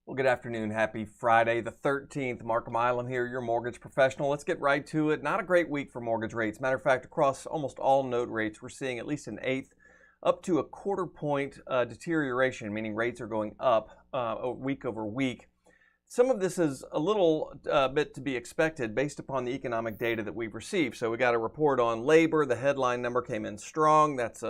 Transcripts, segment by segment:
Well, good afternoon. Happy Friday the 13th. Mark Milam here, your mortgage professional. Let's get right to it. Not a great week for mortgage rates. Matter of fact, across almost all note rates, we're seeing at least an eighth up to a quarter point deterioration, meaning rates are going up week over week. Some of this is a little bit to be expected based upon the economic data that we've received. So we got a report on labor. The headline number came in strong. That's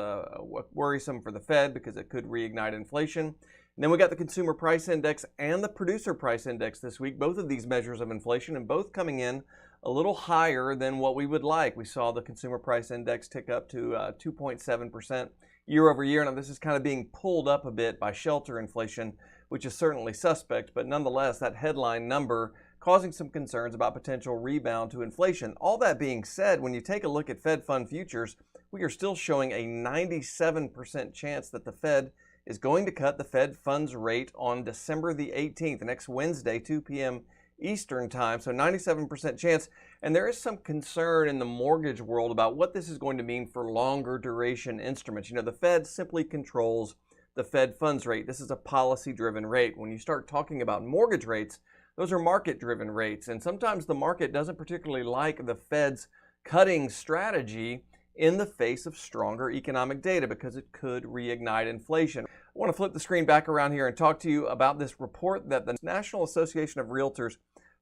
worrisome for the Fed because it could reignite inflation. And then we got the consumer price index and the producer price index this week, both of these measures of inflation, and both coming in a little higher than what we would like. We saw the consumer price index tick up to 2.7% year over year. Now, this is kind of being pulled up a bit by shelter inflation, which is certainly suspect, but nonetheless, that headline number causing some concerns about potential rebound to inflation. All that being said, when you take a look at Fed fund futures, we are still showing a 97% chance that the Fed is going to cut the Fed funds rate on December the 18th, next Wednesday, 2 p.m. Eastern time. So 97% chance. And there is some concern in the mortgage world about what this is going to mean for longer duration instruments. You know, the Fed simply controls the Fed funds rate. This is a policy-driven rate. When you start talking about mortgage rates, those are market-driven rates. And sometimes the market doesn't particularly like the Fed's cutting strategy in the face of stronger economic data because it could reignite inflation. I want to flip the screen back around here and talk to you about this report that the National Association of Realtors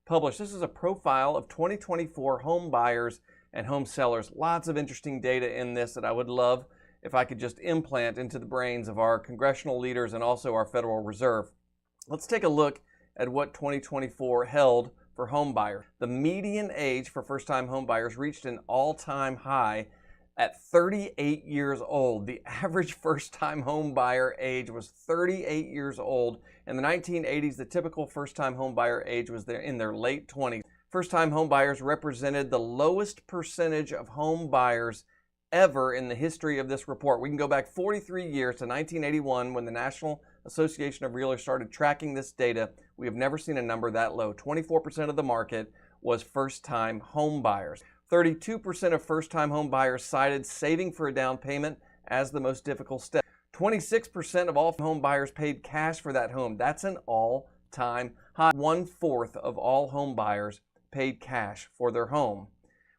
published. This is a profile of 2024 home buyers and home sellers. Lots of interesting data in this that I would love if I could just implant into the brains of our congressional leaders and also our Federal Reserve. Let's take a look at what 2024 held for home buyers. The median age for first-time home buyers reached an all-time high at 38 years old. The average first-time home buyer age was 38 years old. In the 1980s, the typical first-time home buyer age was in their late 20s. First-time home buyers represented the lowest percentage of home buyers ever in the history of this report. We can go back 43 years to 1981 when the National Association of Realtors started tracking this data. We have never seen a number that low. 24% of the market was first-time home buyers. 32% of first-time home buyers cited saving for a down payment as the most difficult step. 26% of all home buyers paid cash for that home. That's an all-time high. 1/4 of all home buyers paid cash for their home.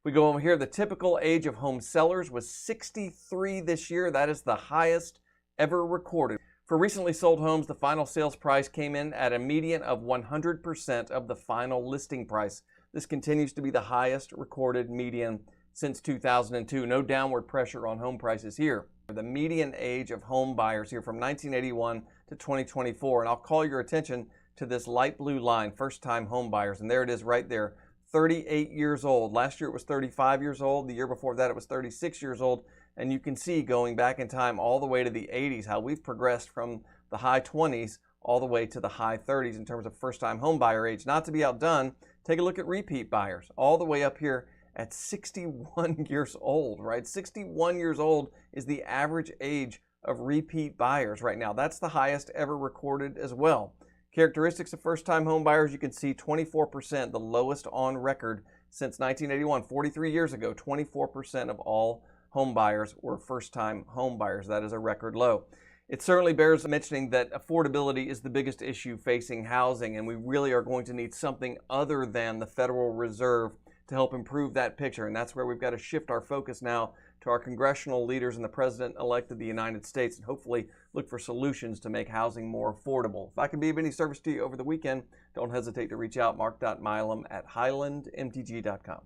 We go over here, the typical age of home sellers was 63 this year. That is the highest ever recorded. For recently sold homes, the final sales price came in at a median of 100% of the final listing price. This continues to be the highest recorded median since 2002. No downward pressure on home prices here. The median age of home buyers here from 1981 to 2024. And I'll call your attention to this light blue line, first-time home buyers. And there it is right there, 38 years old. Last year it was 35 years old. The year before that it was 36 years old. And you can see going back in time all the way to the 80s how we've progressed from the high 20s all the way to the high 30s in terms of first-time home buyer age. Not to be outdone, take a look at repeat buyers, all the way up here at 61 years old, right? 61 years old is the average age of repeat buyers right now. That's the highest ever recorded as well. Characteristics of first-time home buyers, you can see 24%, the lowest on record since 1981. 43 years ago, 24% of all home buyers were first-time home buyers. That is a record low. It certainly bears mentioning that affordability is the biggest issue facing housing, and we really are going to need something other than the Federal Reserve to help improve that picture. And that's where we've got to shift our focus now to our congressional leaders and the President-elect of the United States, and hopefully look for solutions to make housing more affordable. If I can be of any service to you over the weekend, don't hesitate to reach out, mark.milam@highlandmtg.com.